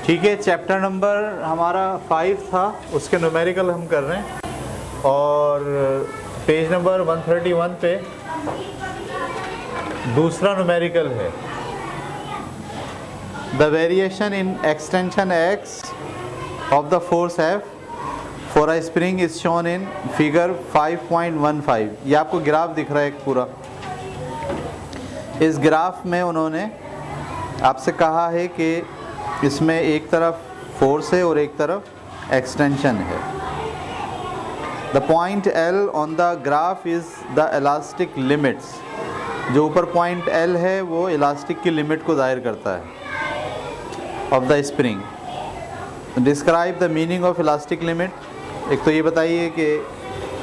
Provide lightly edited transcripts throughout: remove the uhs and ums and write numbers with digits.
ठीक है, chapter number हमारा 5 था, उसके न्यूमेरिकल हम कर रहे हैं और पेज नंबर 131 पे दूसरा न्यूमेरिकल है। The variation in extension x of the force F for a spring is shown in figure 5.15। ये आपको ग्राफ दिख रहा है एक पूरा। इस ग्राफ में उन्होंने आपसे कहा है कि इसमें एक तरफ फोर्स है और एक तरफ एक्सटेंशन है। The point L on the graph is the elastic limits. जो ऊपर पॉइंट एल है वो इलास्टिक की लिमिट को ज़ाहिर करता है of the spring. Describe the meaning of elastic limit. एक तो ये बताइए कि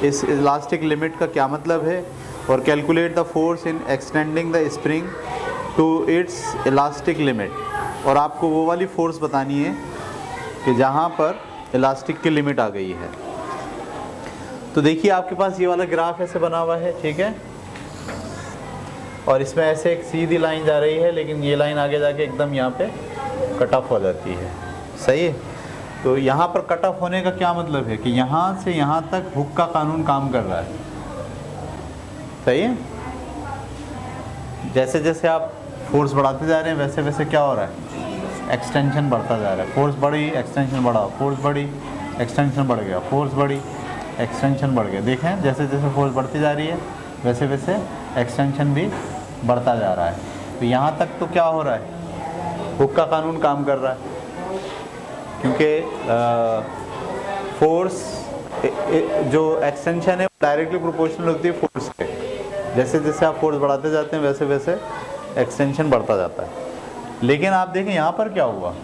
इस इलास्टिक लिमिट का क्या मतलब है, और calculate the force in extending the spring to its elastic limit. और आपको वो वाली फोर्स बतानी है कि जहाँ पर इलास्टिक की लिमिट आ गई है। तो देखिए आपके पास ये वाला ग्राफ ऐसे बना हुआ है, ठीक है, और इसमें ऐसे एक सीधी लाइन जा रही है, लेकिन ये लाइन आगे जाके एकदम यहाँ पे कट ऑफ हो जाती है। सही है। तो यहाँ पर कट ऑफ होने का क्या मतलब है कि यहाँ से यहाँ तक हुक का कानून काम कर रहा है। सही है। जैसे जैसे आप फोर्स बढ़ाते जा रहे हैं वैसे वैसे क्या हो रहा है, एक्सटेंशन बढ़ता जा रहा है। फोर्स बढ़ी, एक्सटेंशन बढ़ा, फोर्स बढ़ी, एक्सटेंशन बढ़ गया, फोर्स बढ़ी, एक्सटेंशन बढ़ गया। देखें जैसे जैसे फोर्स बढ़ती जा रही है वैसे वैसे एक्सटेंशन भी बढ़ता जा रहा है। तो यहाँ तक तो क्या हो रहा है, हुक का कानून काम कर रहा है, क्योंकि फोर्स जो एक्सटेंशन है डायरेक्टली प्रोपोर्शनल होती है फोर्स के। जैसे जैसे आप फोर्स बढ़ाते जाते हैं वैसे वैसे एक्सटेंशन बढ़ता जाता है। लेकिन आप देखें यहाँ पर क्या हुआ,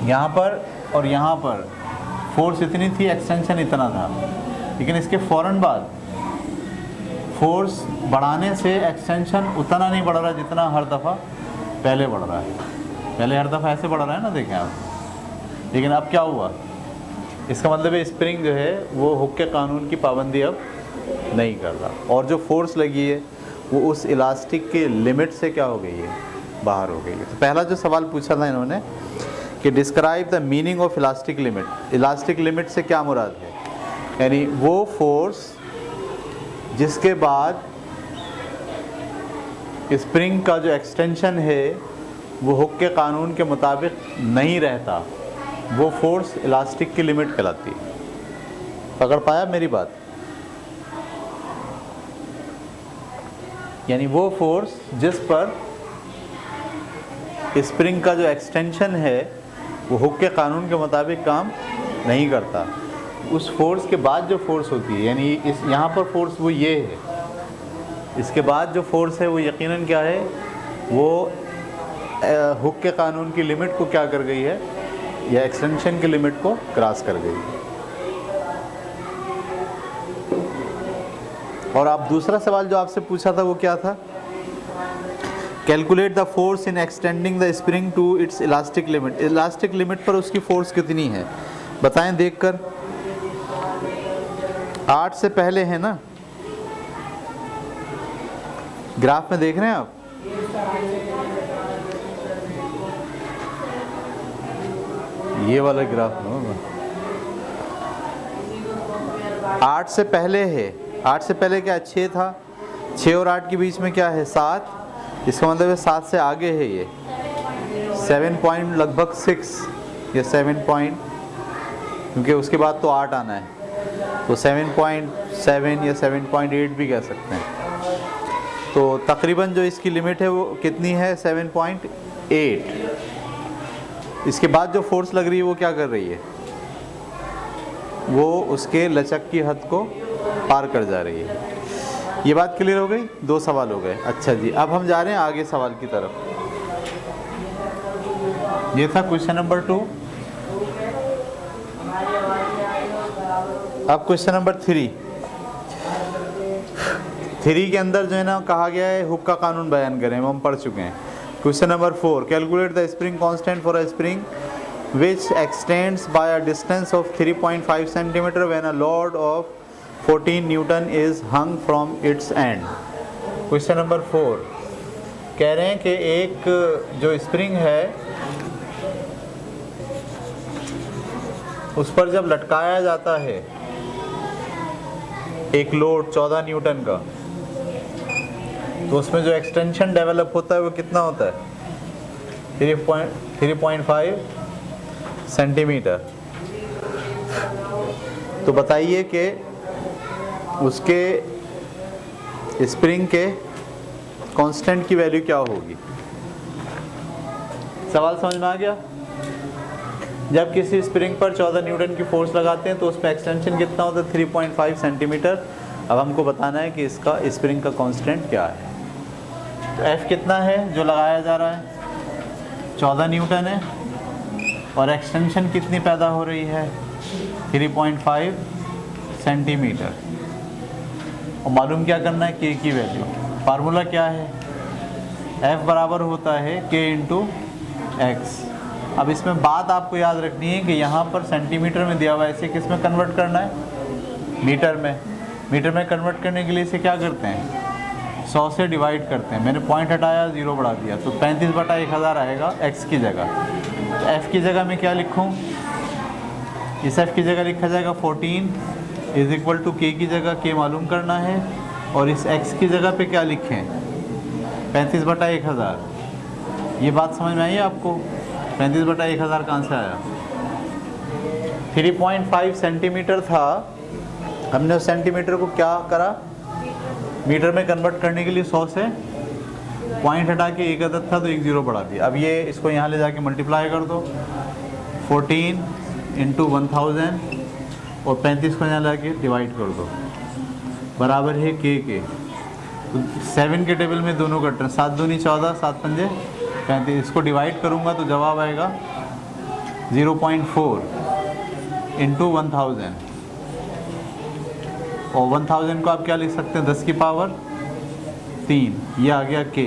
यहाँ पर और यहाँ पर फोर्स इतनी थी, एक्सटेंशन इतना था, लेकिन इसके फ़ौरन बाद फोर्स बढ़ाने से एक्सटेंशन उतना नहीं बढ़ रहा जितना हर दफ़ा पहले बढ़ रहा है। पहले हर दफ़ा ऐसे बढ़ रहा है ना, देखें आप। लेकिन अब क्या हुआ, इसका मतलब है स्प्रिंग जो है वो हुक के कानून की पाबंदी अब नहीं कर रहा, और जो फोर्स लगी है वो उस इलास्टिक के लिमिट से क्या हो गई है, बाहर हो गई है। तो पहला जो सवाल पूछा था इन्होंने कि describe the meaning of elastic limit. Elastic limit से क्या मुराद है, यानी वो फोर्स जिसके बाद स्प्रिंग का जो एक्सटेंशन है वो हुक के कानून के मुताबिक नहीं रहता, वो फोर्स इलास्टिक की लिमिट कहलाती है। पकड़ पाया मेरी बात? यानी वो फोर्स जिस पर स्प्रिंग का जो एक्सटेंशन है वो हुक के कानून के मुताबिक काम नहीं करता, उस फोर्स के बाद जो फोर्स होती है, यानी इस यहाँ पर फोर्स वो ये है, इसके बाद जो फोर्स है वो यकीनन क्या है, वो हुक के कानून की लिमिट को क्या कर गई है, या एक्सटेंशन की लिमिट को क्रॉस कर गई है। और आप दूसरा सवाल जो आपसे पूछा था वो क्या था, calculate the force in extending the spring to its elastic limit. Elastic limit पर उसकी फोर्स कितनी है बताएं देखकर। 8 से पहले है ना, ग्राफ में देख रहे हैं आप, ये वाला ग्राफ होगा। 8 से पहले है, 8 से पहले क्या 6 था, 6 और 8 के बीच में क्या है 7, इसका मतलब है 7 से आगे है ये 7 पॉइंट लगभग 6 या 7 पॉइंट, क्योंकि उसके बाद तो 8 आना है, तो 7.7 या 7.8 भी कह सकते हैं। तो तकरीबन जो इसकी लिमिट है वो कितनी है, 7.8। इसके बाद जो फोर्स लग रही है वो क्या कर रही है, वो उसके लचक की हद को पार कर जा रही है। ये बात क्लियर हो गई? 2 सवाल हो गए। अच्छा जी, अब हम जा रहे हैं आगे सवाल की तरफ। ये था क्वेश्चन नंबर 2। अब क्वेश्चन नंबर 3 के अंदर जो है ना कहा गया है हुक का कानून बयान करें, हम पढ़ चुके हैं। Question number 4, calculate the spring constant for a spring which extends by a distance of 3.5 centimeter when a load of 14 Newton is hung from its end। Question number 4 कह रहे हैं कि एक जो स्प्रिंग है उस पर जब लटकाया जाता है एक लोड 14 न्यूटन का, तो उसमें जो एक्सटेंशन डेवलप होता है वो कितना होता है? 3.5 सेंटीमीटर। तो बताइए कि उसके स्प्रिंग के कांस्टेंट की वैल्यू क्या होगी? सवाल समझ में आ गया? जब किसी स्प्रिंग पर 14 न्यूटन की फोर्स लगाते हैं तो उसमें एक्सटेंशन कितना होता है? 3.5 सेंटीमीटर। अब हमको बताना है कि इसका स्प्रिंग का कांस्टेंट क्या है। तो F कितना है जो लगाया जा रहा है? 14 न्यूटन है, और एक्सटेंशन कितनी पैदा हो रही है? 3.5 सेंटीमीटर। और मालूम क्या करना है? K की वैल्यू। फार्मूला क्या है? F बराबर होता है K इंटू एक्स। अब इसमें बात आपको याद रखनी है कि यहाँ पर सेंटीमीटर में दिया हुआ है, इसे किस में कन्वर्ट करना है? मीटर में। मीटर में कन्वर्ट करने के लिए इसे क्या करते हैं? 100 से डिवाइड करते हैं। मैंने पॉइंट हटाया, 0 बढ़ा दिया, तो 35/1000 आएगा x की जगह। तो f की जगह मैं क्या लिखूँ? इस f की जगह लिखा जाएगा 14 इज इक्वल टू k की जगह k मालूम करना है, और इस x की जगह पे क्या लिखें? 35/1000। ये बात समझ में आई है आपको? 35/1000 कहाँ से आया? 3.5 सेंटीमीटर था, हमने उस सेंटीमीटर को क्या करा? मीटर में कन्वर्ट करने के लिए 100 से पॉइंट हटा के एक अदद था तो 1 0 बढ़ा दिया। अब ये इसको यहाँ ले जाके मल्टीप्लाई कर दो, 14 इंटू 1000 और 35 को यहाँ लाके डिवाइड कर दो, बराबर है k के। तो 7 के टेबल में दोनों कट रहे हैं, 7 दूनी 14, 7 पंजे 35। इसको डिवाइड करूँगा तो जवाब आएगा 0.4 इंटू 1000, और 1000 को आप क्या लिख सकते हैं? 10 की पावर 3। ये आ गया k।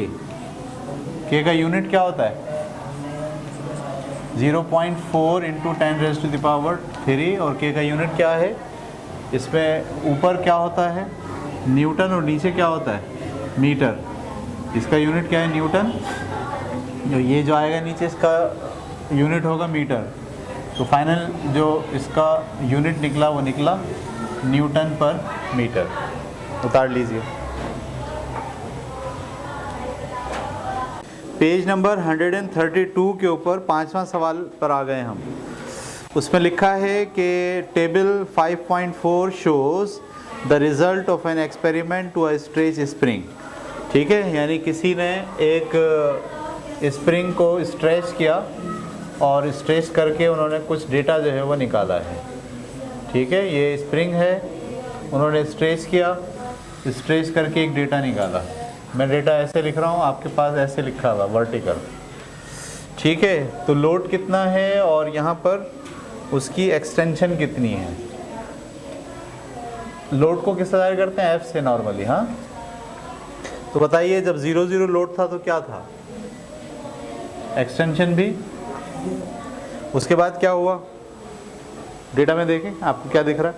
k का यूनिट क्या होता है? 0.4 इंटू 10⁻³ और k का यूनिट क्या है? इसमें ऊपर क्या होता है? न्यूटन, और नीचे क्या होता है? मीटर। इसका यूनिट क्या है? न्यूटन। ये जो आएगा नीचे इसका यूनिट होगा मीटर। तो फाइनल जो इसका यूनिट निकला वो निकला न्यूटन पर मीटर। उतार लीजिए। पेज नंबर 132 के ऊपर 5वां सवाल पर आ गए हम। उसमें लिखा है कि table 5.4 shows the result of an experiment to a stretch spring. ठीक है, यानी किसी ने एक स्प्रिंग को स्ट्रेच किया और स्ट्रेच करके उन्होंने कुछ डेटा जो है वो निकाला है। ठीक है, ये स्प्रिंग है, उन्होंने स्ट्रेच किया, स्ट्रेच करके एक डेटा निकाला। मैं डेटा ऐसे लिख रहा हूँ, आपके पास ऐसे लिखा हुआ वर्टिकल। ठीक है, तो लोड कितना है और यहाँ पर उसकी एक्सटेंशन कितनी है। लोड को किस तरह करते हैं? F से नॉर्मली। हाँ, तो बताइए जब 0 0 लोड था तो क्या था? एक्सटेंशन भी। उसके बाद क्या हुआ? डेटा में देखें, आपको क्या दिख रहा है?